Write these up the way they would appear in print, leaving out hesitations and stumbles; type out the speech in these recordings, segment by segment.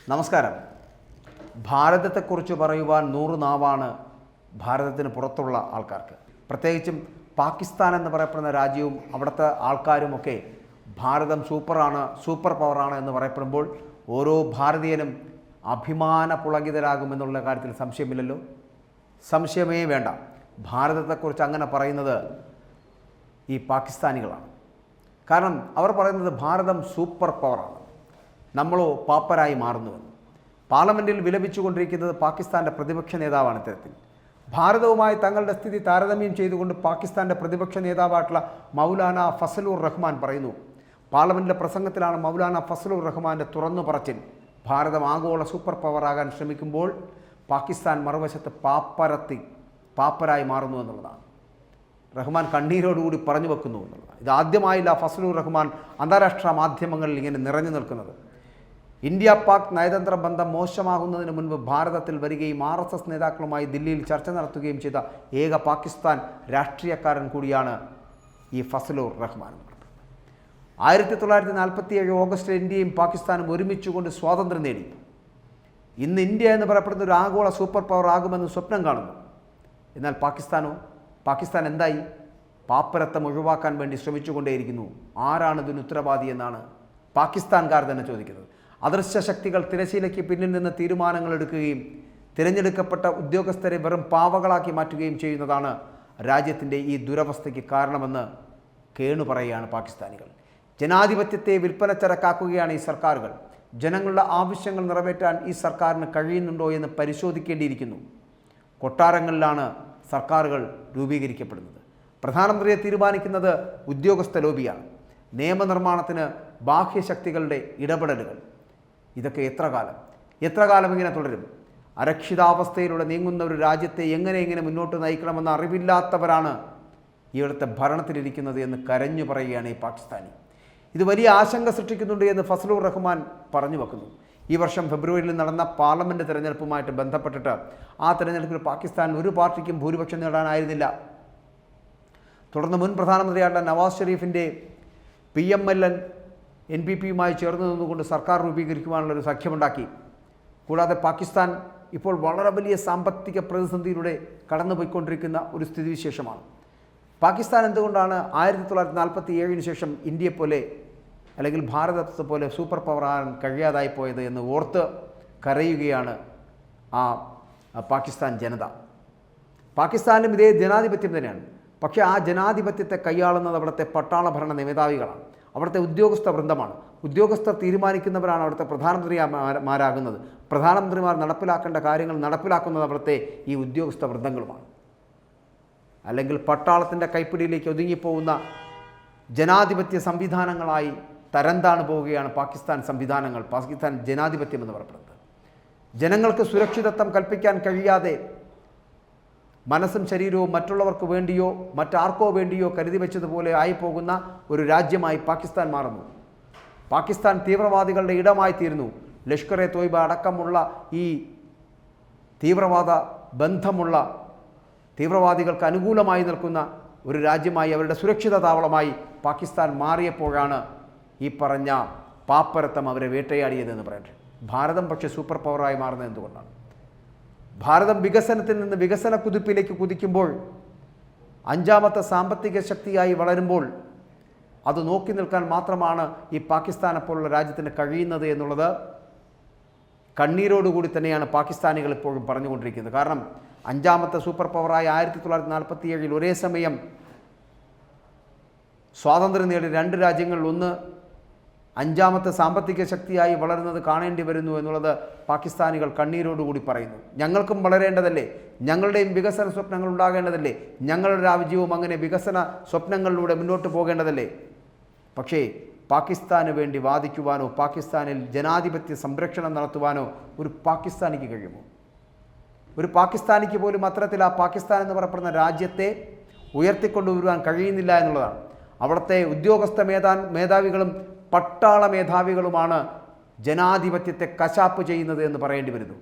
നമസ്കാരം. ഭാരതത്തെക്കുറിച്ച് പറയുവാൻ 100 നാവാണ് ഭാരതത്തിന് പുറത്തുള്ള ആൾക്കാർക്ക്. പ്രത്യേകിച്ചും പാകിസ്ഥാൻ എന്ന് പറയപ്പെടുന്ന രാജ്യവും അവിടുത്തെ ആൾക്കാരുമൊക്കെ ഭാരതം സൂപ്പറാണ്, സൂപ്പർ പവറാണ് എന്ന് പറയപ്പെടുമ്പോൾ ഓരോ ഭാരതീയനും അഭിമാന പുളകിതരാകുമെന്നുള്ള കാര്യത്തിൽ സംശയമില്ലല്ലോ. സംശയമേ വേണ്ട. ഭാരതത്തെക്കുറിച്ച് അങ്ങനെ പറയുന്നത് ഈ പാകിസ്ഥാനികളാണ്. കാരണം അവർ പറയുന്നത് ഭാരതം സൂപ്പർ പവറാണ്, നമ്മളോ പാപ്പരായി മാറുന്നുവെന്ന്. പാർലമെൻറ്റിൽ വിലപിച്ചുകൊണ്ടിരിക്കുന്നത് പാകിസ്ഥാൻ്റെ പ്രതിപക്ഷ നേതാവാണ്. ഇത്തരത്തിൽ ഭാരതവുമായി തങ്ങളുടെ സ്ഥിതി താരതമ്യം ചെയ്തുകൊണ്ട് പാകിസ്ഥാൻ്റെ പ്രതിപക്ഷ നേതാവായിട്ടുള്ള മൗലാന ഫസലുർ റഹ്മാൻ പറയുന്നു. പാർലമെൻറ്റിലെ പ്രസംഗത്തിലാണ് മൗലാന ഫസലുർ റഹ്മാൻ്റെ തുറന്നു പറച്ചിൽ. ഭാരതം ആഗോള സൂപ്പർ പവറാകാൻ ശ്രമിക്കുമ്പോൾ പാകിസ്ഥാൻ മറുവശത്ത് പാപ്പരായി മാറുന്നു എന്നുള്ളതാണ്. റഹ്മാൻ കണ്ണീരോടുകൂടി പറഞ്ഞു വെക്കുന്നു എന്നുള്ളതാണ്. ഇത് ആദ്യമായില്ല ഫസലുർ റഹ്മാൻ അന്താരാഷ്ട്ര മാധ്യമങ്ങളിൽ ഇങ്ങനെ നിറഞ്ഞു നിൽക്കുന്നത്. ഇന്ത്യ പാക് നയതന്ത്ര ബന്ധം മോശമാകുന്നതിന് മുൻപ് ഭാരതത്തിൽ വരികയും RSS നേതാക്കളുമായി ദില്ലിയിൽ ചർച്ച നടത്തുകയും ചെയ്ത ഏക പാകിസ്ഥാൻ രാഷ്ട്രീയക്കാരൻ കൂടിയാണ് ഈ ഫസലുർ റഹ്മാൻ. 1947 ഓഗസ്റ്റിൽ ഇന്ത്യയും പാകിസ്ഥാനും ഒരുമിച്ചുകൊണ്ട് സ്വാതന്ത്ര്യം നേടി. ഇന്ന് ഇന്ത്യ എന്ന് പറയപ്പെടുന്ന ഒരു ആഗോള സൂപ്പർ പവർ ആകുമെന്ന് സ്വപ്നം കാണുന്നു. എന്നാൽ പാകിസ്ഥാൻ എന്തായി? പാപ്പരത്വം ഒഴിവാക്കാൻ വേണ്ടി ശ്രമിച്ചുകൊണ്ടേയിരിക്കുന്നു. ആരാണ് ഇതിന് ഉത്തരവാദി എന്നാണ് പാകിസ്ഥാൻകാർ തന്നെ ചോദിക്കുന്നത്. അദൃശ്യ ശക്തികൾ തിരശ്ശീലയ്ക്ക് പിന്നിൽ നിന്ന് തീരുമാനങ്ങൾ എടുക്കുകയും തിരഞ്ഞെടുക്കപ്പെട്ട ഉദ്യോഗസ്ഥരെ വെറും പാവകളാക്കി മാറ്റുകയും ചെയ്യുന്നതാണ് രാജ്യത്തിൻ്റെ ഈ ദുരവസ്ഥയ്ക്ക് കാരണമെന്ന് കേണു പറയുകയാണ് പാകിസ്ഥാനികൾ. ജനാധിപത്യത്തെ വിൽപ്പനച്ചരക്കാക്കുകയാണ് ഈ സർക്കാരുകൾ. ജനങ്ങളുടെ ആവശ്യങ്ങൾ നിറവേറ്റാൻ ഈ സർക്കാരിന് കഴിയുന്നുണ്ടോ എന്ന് പരിശോധിക്കേണ്ടിയിരിക്കുന്നു. കൊട്ടാരങ്ങളിലാണ് സർക്കാരുകൾ രൂപീകരിക്കപ്പെടുന്നത്. പ്രധാനമന്ത്രിയെ തീരുമാനിക്കുന്നത് ഉദ്യോഗസ്ഥ ലോബിയാണ്. നിയമനിർമ്മാണത്തിന് ബാഹ്യശക്തികളുടെ ഇടപെടലുകൾ. ഇതൊക്കെ എത്ര കാലം ഇങ്ങനെ തുടരും? അരക്ഷിതാവസ്ഥയിലൂടെ നീങ്ങുന്ന ഒരു രാജ്യത്തെ എങ്ങനെ മുന്നോട്ട് നയിക്കണമെന്ന അറിവില്ലാത്തവരാണ് ഇവിടുത്തെ ഭരണത്തിലിരിക്കുന്നത് എന്ന് കരഞ്ഞു പറയുകയാണ് ഈ പാകിസ്ഥാനി. ഇത് വലിയ ആശങ്ക സൃഷ്ടിക്കുന്നുണ്ട് എന്ന് ഫസലുർ റഹ്മാൻ പറഞ്ഞു വെക്കുന്നു. ഈ വർഷം ഫെബ്രുവരിയിൽ നടന്ന പാർലമെൻറ്റ് തിരഞ്ഞെടുപ്പുമായിട്ട് ബന്ധപ്പെട്ടിട്ട് ആ തിരഞ്ഞെടുപ്പിൽ പാകിസ്ഥാൻ ഒരു പാർട്ടിക്കും ഭൂരിപക്ഷം നേടാനായിരുന്നില്ല. തുടർന്ന് മുൻ പ്രധാനമന്ത്രിയായിട്ടുള്ള നവാസ് ഷെരീഫിൻ്റെ PMLN NPPയുമായി ചേർന്ന് നിന്നുകൊണ്ട് സർക്കാർ രൂപീകരിക്കുവാനുള്ളൊരു സഖ്യമുണ്ടാക്കി. കൂടാതെ പാകിസ്ഥാൻ ഇപ്പോൾ വളരെ വലിയ സാമ്പത്തിക പ്രതിസന്ധിയിലൂടെ കടന്നുപോയിക്കൊണ്ടിരിക്കുന്ന ഒരു സ്ഥിതിവിശേഷമാണ്. പാകിസ്ഥാൻ എന്തുകൊണ്ടാണ് 1947 ശേഷം ഇന്ത്യയെപ്പോലെ അല്ലെങ്കിൽ ഭാരതത്തെ പോലെ സൂപ്പർ പവർ ആകാൻ കഴിയാതായി പോയത് എന്ന് ഓർത്ത് കരയുകയാണ് ആ പാകിസ്ഥാൻ ജനത. പാകിസ്ഥാനിലും ഇതേ ജനാധിപത്യം തന്നെയാണ്. പക്ഷേ ആ ജനാധിപത്യത്തെ കൈയാളുന്നത് അവിടുത്തെ പട്ടാള ഭരണ മേധാവികളാണ്, അവിടുത്തെ ഉദ്യോഗസ്ഥ വൃന്ദമാണ്. ഉദ്യോഗസ്ഥർ തീരുമാനിക്കുന്നവരാണ് അവിടുത്തെ പ്രധാനമന്ത്രിമാരാകുന്നത്. പ്രധാനമന്ത്രിമാർ നടപ്പിലാക്കേണ്ട കാര്യങ്ങൾ നടപ്പിലാക്കുന്നത് അവിടുത്തെ ഈ ഉദ്യോഗസ്ഥ വൃന്ദങ്ങളുമാണ്. അല്ലെങ്കിൽ പട്ടാളത്തിൻ്റെ കൈപ്പിടിയിലേക്ക് ഒതുങ്ങിപ്പോകുന്ന ജനാധിപത്യ സംവിധാനങ്ങളായി തരംതാണു പോവുകയാണ് പാകിസ്ഥാൻ സംവിധാനങ്ങൾ, പാകിസ്ഥാൻ ജനാധിപത്യം എന്ന് പറയപ്പെടുന്നത്. ജനങ്ങൾക്ക് സുരക്ഷിതത്വം കൽപ്പിക്കാൻ കഴിയാതെ മനസ്സും ശരീരവും മറ്റുള്ളവർക്ക് വേണ്ടിയോ മറ്റാർക്കോ വേണ്ടിയോ കരുതി വെച്ചതുപോലെ ആയിപ്പോകുന്ന ഒരു രാജ്യമായി പാകിസ്ഥാൻ മാറുന്നു. പാകിസ്ഥാൻ തീവ്രവാദികളുടെ ഇടമായി തീരുന്നു. ലഷ്കർ-e-തോയ്ബ അടക്കമുള്ള ഈ തീവ്രവാദ ബന്ധമുള്ള തീവ്രവാദികൾക്ക് അനുകൂലമായി നിൽക്കുന്ന ഒരു രാജ്യമായി, അവരുടെ സുരക്ഷിത താവളമായി പാകിസ്ഥാൻ മാറിയപ്പോഴാണ് ഈ പറഞ്ഞ പാപ്പരത്വം അവരെ വേട്ടയാടിയതെന്ന് പറയട്ടെ. ഭാരതം പക്ഷേ സൂപ്പർ പവറായി മാറുന്നത് എന്തുകൊണ്ടാണ്? ഭാരതം വികസനത്തിൽ നിന്ന് വികസന കുതിപ്പിലേക്ക് കുതിക്കുമ്പോൾ, 5ാമത്തെ സാമ്പത്തിക ശക്തിയായി വളരുമ്പോൾ അത് നോക്കി നിൽക്കാൻ മാത്രമാണ് ഈ പാകിസ്ഥാനെപ്പോലുള്ള രാജ്യത്തിന് കഴിയുന്നത് എന്നുള്ളത് കണ്ണീരോടുകൂടി തന്നെയാണ് പാകിസ്ഥാനികൾ ഇപ്പോഴും പറഞ്ഞുകൊണ്ടിരിക്കുന്നത്. കാരണം 5ാമത്തെ സൂപ്പർ പവറായ 1947 ഒരേ സമയം സ്വാതന്ത്ര്യം നേടിയ 2 രാജ്യങ്ങളിൽ ഒന്ന് 5ാമത്തെ സാമ്പത്തിക ശക്തിയായി വളരുന്നത് കാണേണ്ടി വരുന്നു എന്നുള്ളത് പാകിസ്ഥാനികൾ കണ്ണീരോടുകൂടി പറയുന്നു. ഞങ്ങൾക്കും വളരേണ്ടതല്ലേ? ഞങ്ങളുടെയും വികസന സ്വപ്നങ്ങൾ ഉണ്ടാകേണ്ടതല്ലേ? ഞങ്ങളുടെ രാജ്യവും അങ്ങനെ വികസന സ്വപ്നങ്ങളിലൂടെ മുന്നോട്ട് പോകേണ്ടതല്ലേ? പക്ഷേ പാകിസ്ഥാന് വേണ്ടി വാദിക്കുവാനോ പാകിസ്ഥാനിൽ ജനാധിപത്യ സംരക്ഷണം നടത്തുവാനോ ഒരു പാകിസ്ഥാനിക്ക് കഴിയുമോ? ഒരു പാകിസ്ഥാനിക്ക് പോലും അത്തരത്തിൽ ആ പാകിസ്ഥാൻ എന്ന് പറയപ്പെടുന്ന രാജ്യത്തെ ഉയർത്തിക്കൊണ്ടുവരുവാൻ കഴിയുന്നില്ല എന്നുള്ളതാണ്. അവിടുത്തെ ഉദ്യോഗസ്ഥ മേധാവികളും പട്ടാള മേധാവികളുമാണ് ജനാധിപത്യത്തെ കശാപ്പ് ചെയ്യുന്നത് എന്ന് പറയേണ്ടി വരുന്നു.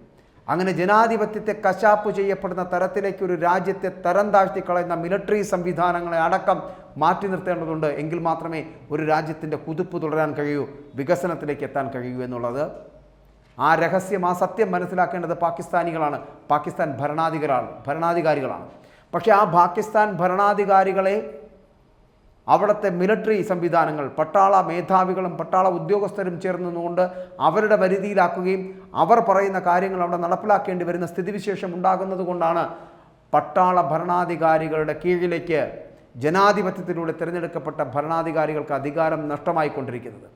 അങ്ങനെ ജനാധിപത്യത്തെ കശാപ്പ് ചെയ്യപ്പെടുന്ന തരത്തിലേക്ക് ഒരു രാജ്യത്തെ തരം താഴ്ത്തിക്കളയുന്ന മിലിറ്ററി സംവിധാനങ്ങളെ അടക്കം മാറ്റി നിർത്തേണ്ടതുണ്ട്. എങ്കിൽ മാത്രമേ ഒരു രാജ്യത്തിൻ്റെ കുതിപ്പ് തുടരാൻ കഴിയൂ, വികസനത്തിലേക്ക് എത്താൻ കഴിയൂ എന്നുള്ളത് ആ രഹസ്യം, ആ സത്യം മനസ്സിലാക്കേണ്ടത് പാകിസ്ഥാനികളാണ്, പാകിസ്ഥാൻ ഭരണാധികാരികളാണ്. പക്ഷേ ആ പാകിസ്ഥാൻ ഭരണാധികാരികളെ അവിടുത്തെ മിലിറ്ററി സംവിധാനങ്ങൾ, പട്ടാള മേധാവികളും പട്ടാള ഉദ്യോഗസ്ഥരും ചേർന്നുകൊണ്ട് അവരുടെ പരിധിയിലാക്കുകയും അവർ പറയുന്ന കാര്യങ്ങൾ അവിടെ നടപ്പിലാക്കേണ്ടി വരുന്ന സ്ഥിതിവിശേഷം ഉണ്ടാകുന്നത് കൊണ്ടാണ് പട്ടാള ഭരണാധികാരികളുടെ കീഴിലേക്ക് ജനാധിപത്യത്തിലൂടെ തിരഞ്ഞെടുക്കപ്പെട്ട ഭരണാധികാരികൾക്ക് അധികാരം നഷ്ടമായിക്കൊണ്ടിരിക്കുന്നത്.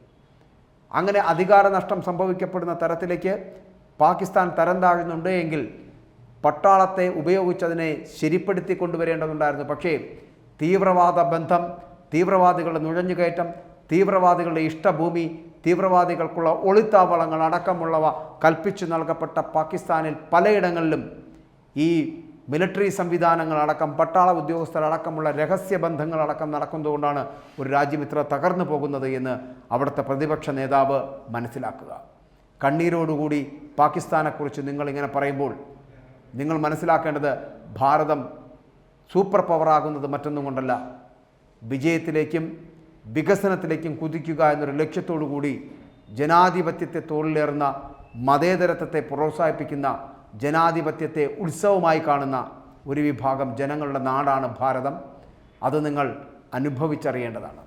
അങ്ങനെ അധികാര നഷ്ടം സംഭവിക്കപ്പെടുന്ന തരത്തിലേക്ക് പാകിസ്ഥാൻ തരം താഴുന്നുണ്ട് എങ്കിൽ പട്ടാളത്തെ ഉപയോഗിച്ചതിനെ ശരിപ്പെടുത്തി കൊണ്ടുവരേണ്ടതുണ്ടായിരുന്നു. പക്ഷേ തീവ്രവാദ ബന്ധം, തീവ്രവാദികളുടെ നുഴഞ്ഞുകയറ്റം, തീവ്രവാദികളുടെ ഇഷ്ടഭൂമി, തീവ്രവാദികൾക്കുള്ള ഒളിത്താവളങ്ങൾ അടക്കമുള്ളവ കൽപ്പിച്ചു നൽകപ്പെട്ട പാകിസ്ഥാനിൽ പലയിടങ്ങളിലും ഈ മിലിറ്ററി സംവിധാനങ്ങളടക്കം പട്ടാള ഉദ്യോഗസ്ഥരടക്കമുള്ള രഹസ്യബന്ധങ്ങളടക്കം നടക്കുന്നതുകൊണ്ടാണ് ഒരു രാജ്യം ഇത്ര തകർന്നു പോകുന്നത് എന്ന് അവിടുത്തെ പ്രതിപക്ഷ നേതാവ് മനസ്സിലാക്കുക. കണ്ണീരോടുകൂടി പാകിസ്ഥാനെക്കുറിച്ച് നിങ്ങളിങ്ങനെ പറയുമ്പോൾ നിങ്ങൾ മനസ്സിലാക്കേണ്ടത് ഭാരതം സൂപ്പർ പവറാകുന്നത് മറ്റൊന്നും കൊണ്ടല്ല, വിജയത്തിലേക്കും വികസനത്തിലേക്കും കുതിക്കുക എന്നൊരു ലക്ഷ്യത്തോടു കൂടി ജനാധിപത്യത്തെ തോളിലേറുന്ന, മതേതരത്വത്തെ പ്രോത്സാഹിപ്പിക്കുന്ന, ജനാധിപത്യത്തെ ഉത്സവമായി കാണുന്ന ഒരു വിഭാഗം ജനങ്ങളുടെ നാടാണ് ഭാരതം. അത് നിങ്ങൾ അനുഭവിച്ചറിയേണ്ടതാണ്.